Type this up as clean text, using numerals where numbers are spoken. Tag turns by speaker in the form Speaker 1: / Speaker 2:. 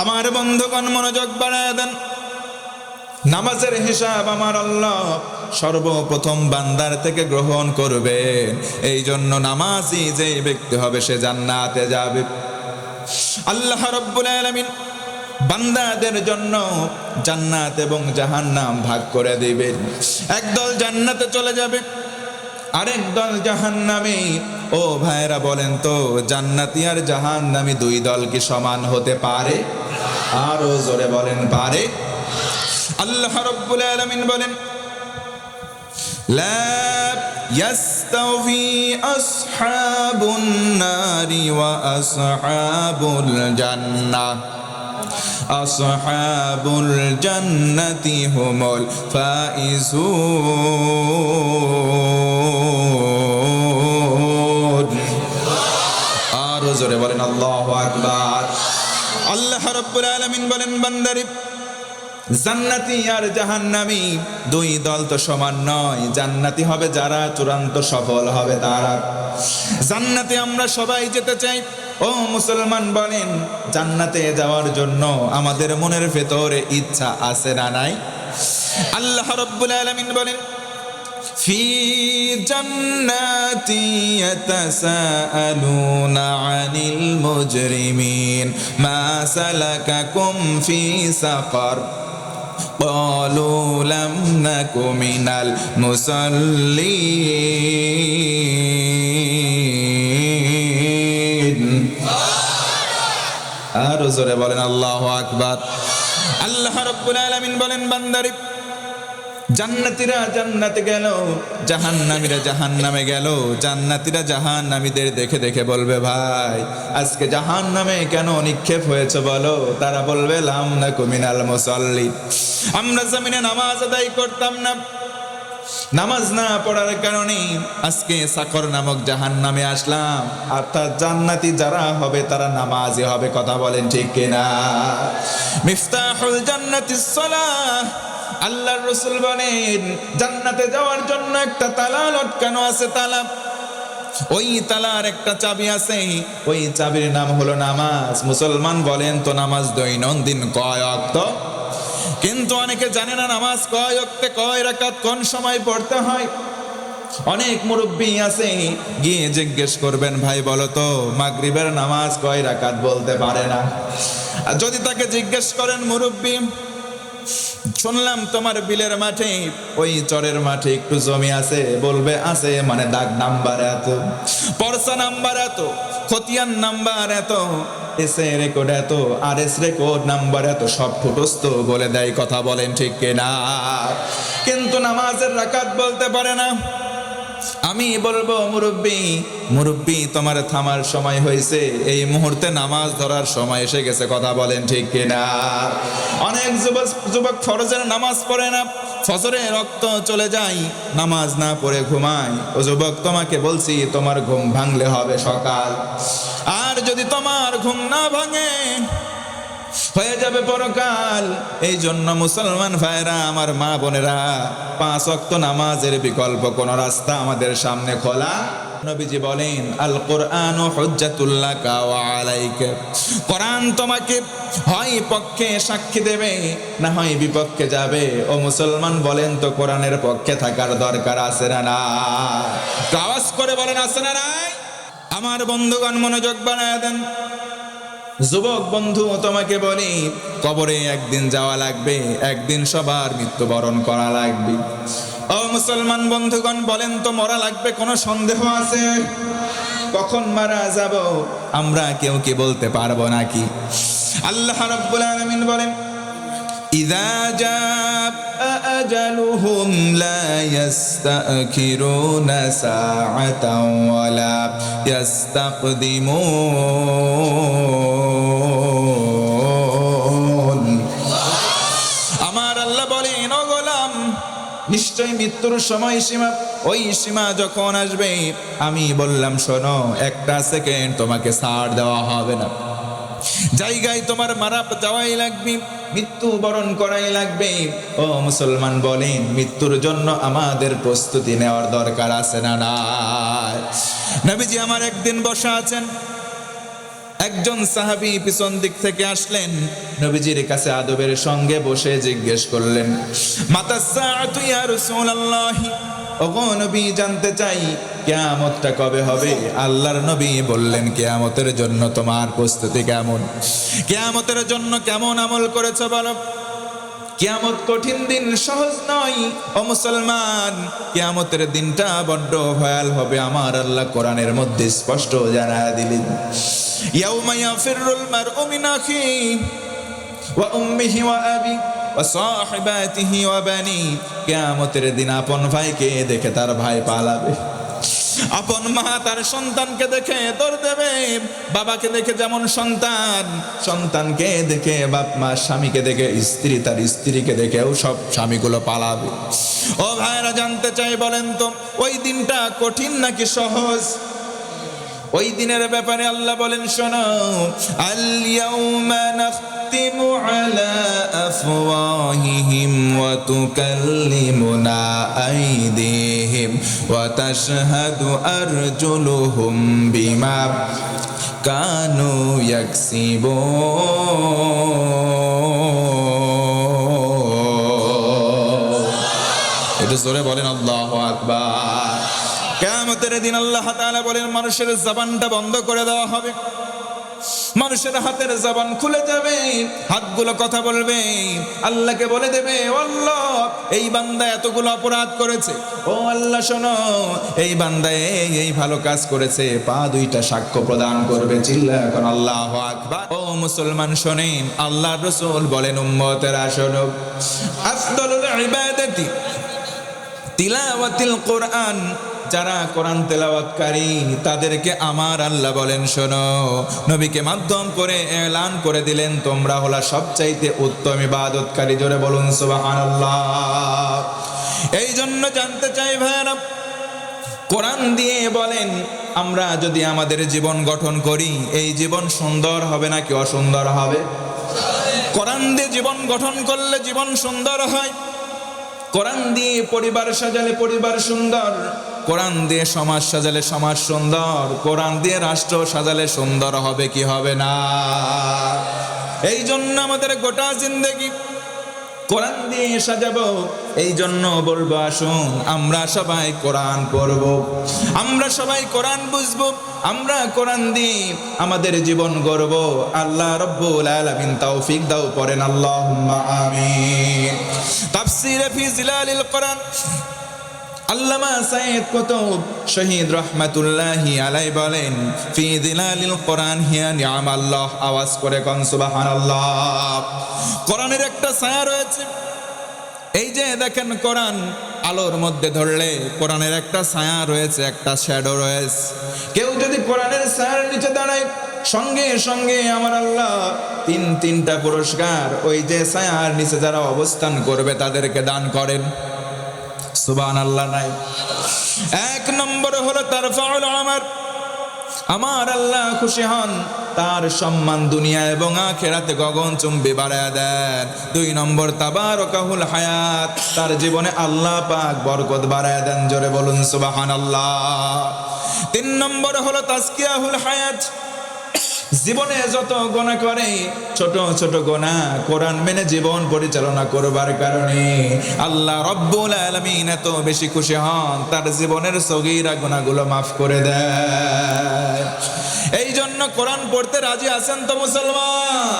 Speaker 1: আমার বন্ধুগণ মনোযোগ বাড়ায় দেন। নামাজের হিসাব আমার আল্লাহ সর্বপ্রথম বান্দার থেকে গ্রহণ করবেন। এই জন্য নামাজি যে ব্যক্তি হবে সে জান্নাতে যাবে। আল্লাহ রাব্বুল আলামিন বান্দাদের জন্য জান্নাত এবং জাহান্নাম ভাগ করে দিবেন। একদল জান্নাতে চলে যাবে, আরেক দল জাহান্নামে। ও ভাইরা বলেন তো, জান্নাতি আর জাহান্নামী দুই দল কি সমান হতে পারে? আরো জোরে বলেন, পারে? আল্লাহ রাব্বুল আলামিন বলেন, লা ইয়াস্তাওয়ি আসহাবুন নারি ওয়া আসহাবুল জান্নাহ, আসহাবুল জান্নাতি হুমুল ফাইজুন। আরো জোরে বলেন আল্লাহু আকবার। আল্লাহ রাব্বুল আলামিন বলেন, বান্দারে জান্নাতি আর জাহান্নামী দুই দল তো সমান নয়। জান্নাতি হবে যারা চূড়ান্ত সফল হবে তারা। জান্নাতে আমরা সবাই যেতে চাই। ও মুসলমান বলেন, জান্নাতে যাওয়ার জন্য আমাদের মনের ভেতরে ইচ্ছা আছে না নাই? আল্লাহ রাব্বুল আলামিন বলেন, ফি জান্নাতি ইয়াতাসাআলুনা আনিল মুজরিমিন মা সালাকাকুম ফি সাকার ক্বালু লাম নাকু মিনাল মুসাল্লিন। আর জোরে বলেন আল্লাহু আকবার। আল্লাহ রাব্বুল আলামিন বলেন, বান্দারে জান্নাতীরা জান্নাতে গেল, জাহান্নামীরা জাহান্নামে গেল। জান্নাতীরা জাহান্নামীদের দেখে দেখে বলবে, ভাই আজকে জাহান্নামে কেন নিক্ষেপ হয়েছে বলো? তারা বলবে, লাম নাকু মিনাল মুসাল্লিন, আমরা জমিনে নামাজ আদায় করতাম না। নামাজ না পড়ার কারণে আজকে সাকর নামক জাহান্নামে আসলাম। অর্থাৎ জান্নাতি যারা হবে তারা নামাজি হবে। কথা বলেন ঠিক কিনা? মিফতাহুল জান্নাতিস সালাহ। আল্লাহর রাসূল বলেন, জান্নাতে যাওয়ার জন্য একটা তালা লটকানো আছে। তালা, ওই তালার একটা চাবি আছে। ওই চাবির নাম হলো নামাজ। মুসলমান বলেন তো, নামাজ দৈনন্দিন কয় ওয়াক্ত? কিন্তু অনেকে জানে না নামাজ কয় ওয়াক্তে, কয় রাকাত, কোন সময় পড়তে হয়। অনেক মুরব্বী আছে, গিয়ে জিজ্ঞেস করবেন, ভাই বলো তো মাগরিবের নামাজ কয় রাকাত, বলতে পারে না। আর যদি তাকে জিজ্ঞেস করেন, মুরব্বী শুনলাম তোমার বিলের মাঠে, ওই চরের মাঠে একটু জমি আছে, বলবে আছে মানে দাগ নাম্বার এত, পরসা নাম্বার এত, খতিয়ান নাম্বার এত, এসে রেকর্ড এত, আর এস রেকর্ড নাম্বার এত, সব ফুটস্থ বলে দেয়। কথা বলেন ঠিক কিনা? কিন্তু নামাজের রাকাত বলতে পারে না। আমি বলবো, মুরব্বী তোমার থামার সময় হয়েছে, এই মুহূর্তে নামাজ ধরার সময় এসে গেছে। কথা বলেন ঠিক কিনা? অনেক যুবক ফরজের নামাজ পড়ে না, ফজরে রক্ত চলে যায়, নামাজ না পড়ে ঘুমায়। ও যুবক, তোমাকে বলছি তোমার ঘুম ভাঙলে হবে সকাল। আর যদি তোমার ঘুম না ভাঙে হয়ে যাবে পরকাল। এই জন্য মুসলমান ভাইরা, আমার মা বোনেরা, 5 ওয়াক্ত নামাজের বিকল্প কোন রাস্তা আমাদের সামনে খোলা। নবীজি বলেন, আল কোরআনু হুজ্জাতুল লাকা ওয়া আলাইকা। কোরআন তোমাকে হয় পক্ষে সাক্ষী দেবে, না হয় বিপক্ষে যাবে। ও মুসলমান বলেন তো, কোরআনের পক্ষে থাকার দরকার আছে না না? আওয়াজ করে বলেন, আছে না নাই? আমার বন্ধুগণ মনোযোগ বাড়ায় দেন। যুবক বন্ধু, তোমাকে বলি, কবরে একদিন যাওয়া লাগবে, একদিন সবার মৃত্যুবরণ করা লাগবে। ও মুসলমান বন্ধুগণ বলেন তো, মরা লাগবে কোনো সন্দেহ আছে? কখন মারা যাব আমরা কেউ কি বলতে পারবো নাকি? আল্লাহ রাব্বুল আলামিন বলেন, ইযা জাআ আজালুহুম লা ইস্তাখিরুনা সাআতাও ওয়া লা ইস্তাকদিমুন। আমার আল্লাহ বলেন, ও গোলাম, নিশ্চয় মৃত্যুর সময় সীমা, ওই সীমা যখন আসবে, আমি বললাম শোনো, একটা সেকেন্ড তোমাকে ছাড় দেওয়া হবে না। জায়গায় তোমার মারা যাওয়াই লাগবে, মৃত্যু বরণ করাই লাগবে। ও মুসলমান বলেন, মৃত্যুর জন্য আমাদের প্রস্তুতি নেওয়ার দরকার আছে না নাই? নবীজি আমার একদিন বসা আছেন, একজন সাহাবী পিছন দিক থেকে আসলেন, নবীজির কাছে আদবের সঙ্গে বসে জিজ্ঞেস করলেন, মাতাস সাআতু ইয়া রাসূলুল্লাহ, ওগো নবী জানতে চাই কিয়ামতটা কবে হবে? আল্লাহর নবী বললেন, কিয়ামতের জন্য তোমার প্রস্তুতি কেমন? কিয়ামতের জন্য কেমন আমল করেছো বলো? কিয়ামত কঠিন দিন, সহজ নয় ও মুসলমান। কিয়ামতের দিনটা বড্ড ভয়াল হবে, আমার আল্লাহ কোরআনের মধ্যে স্পষ্ট জানায়া দিলেন, ইয়াউমা ইয়াফিরুল মারউ মিন আখিহি ওয়া উম্মিহি ওয়া আবি ওয়া সাহিবাতিহি ওয়া বানি। কিয়ামতের দিন আপন ভাইকে দেখে তার ভাই পালাবে, আপন মা তার সন্তানকে দেখে দৌড় দেবে, বাবাকে দেখে যেমন সন্তান, সন্তানকে দেখে বাপ মা, স্বামীকে দেখে স্ত্রী তার স্ত্রীকে দেখেও সব স্বামীগুলো পালাবে। ও ভাইরা জানতে চাই, বলেন তো ওই দিনটা কঠিন নাকি সহজ? ওই দিনের ব্যাপারে আল্লাহ বলেন, শোনো, আল ইয়াউমা নাখতিমু আলা আফওয়াহিহিম ওয়া তুকাল্লিমুনা আইদিহিম ওয়া তাশহাদু আরজুলুহুম বিমা কানু ইয়াকসিবুন। এটা জোরে বলেন আল্লাহু আকবার। কিয়ামতের দিন আল্লাহ তাআলা বলেন, মানুষের জবানটা বন্ধ করে দেওয়া হবে, মানুষের হাতের জবান খুলে যাবে, হাতগুলো কথা বলবে, আল্লাহকে বলে দেবে, ও আল্লাহ এই বান্দা এতগুলো অপরাধ করেছে, ও আল্লাহ শোনো এই বান্দা এই ভালো কাজ করেছে, পা দুইটা সাক্ষ্য প্রদান করবে। চিল্লা এখন আল্লাহু আকবার। ও মুসলমান শোনেন, আল্লাহর রাসূল বলেন, উম্মতেরা শোনো, আফদালুল ইবাদাতি তিলাওয়াতিল কোরআন। যারা কোরআন তেলাওয়াতকারী তাদেরকে আমার আল্লাহ বলেন, শোনো, নবীকে মাধ্যম করে এলান করে দিলেন, তোমরা হলা সবচাইতে উত্তম ইবাদতকারী। জোরে বলুন সুবহানাল্লাহ। এই জন্য জানতে চাই ভাইরা, কোরআন দিয়ে বলেন, আমরা যদি আমাদের জীবন গঠন করি, এই জীবন সুন্দর হবে নাকি অসুন্দর হবে? কোরআন দিয়ে জীবন গঠন করলে জীবন সুন্দর হয়। কোরআন দিয়ে পরিবার সাজালে পরিবার সুন্দর, কোরআন দিয়ে সমাজ সাজালে সমাজ সুন্দর, কোরআন দিয়ে রাষ্ট্র সাজালে সুন্দর হবে কি হবে না? এই জন্য আমাদের গোটা জিন্দেগি কোরআন দিয়ে সাজাবো। এই জন্য বলবো, আসুন আমরা সবাই কোরআন পড়বো, আমরা সবাই কোরআন বুঝবো, আমরা কোরআন দিয়ে আমাদের জীবন গড়ব। আল্লাহ রব্বুল আলামিন তৌফিক দাও, পড়েন আল্লাহুম্মা আমিন। তাফসীরে ফি জিলালিল কোরআন আল্লামা সাইয়্যিদ কুতুব শহীদ রাহমাতুল্লাহি আলাইহি বলেন, ফি জিলালিল কোরআন হিয়া নি'মাল্লাহ। আওয়াজ করে কোন সুবহানাল্লাহ। কোরআনের একটা ছায়া রয়েছে, এই যে দেখেন কোরআন আলোর মধ্যে ধরলে কোরআনের একটা ছায়া রয়েছে, একটা শ্যাডো রয়েছে। কেউ যদি কোরআনের ছায়ার নিচে দাঁড়ায়, সঙ্গে সঙ্গে আমার আল্লাহ তিনটা পুরস্কার ওই যে ছায়ার নিচে যারা অবস্থান করবে তাদেরকে দান করেন। সুবহানাল্লাহ নাই? এক নম্বর হলো তারফাউল আমার, আমার আল্লাহ খুশি হন, তার সম্মান দুনিয়া এবং আখিরাতে গগনচুম্বী বাড়ায়া দেন। 2 নম্বর তাবারাকাহুল হায়াত, তার জীবনে আল্লাহ পাক বরকত বাড়ায়া দেন। জোরে বলুন সুবহানাল্লাহ। 3 নম্বর হলো তাজকিয়াহুল হায়াত, জীবনে যত গুনাহ করে ছোট ছোট গুনাহ কোরআন মেনে জীবন পরিচালনা করবার কারণে আল্লাহ রব্বুল আলামিন এত বেশি খুশি হন, তার জীবনের সগীরা গুনাহগুলো মাফ করে দেয়। এই জন্য কোরআন পড়তে রাজি আছেন তো মুসলমান?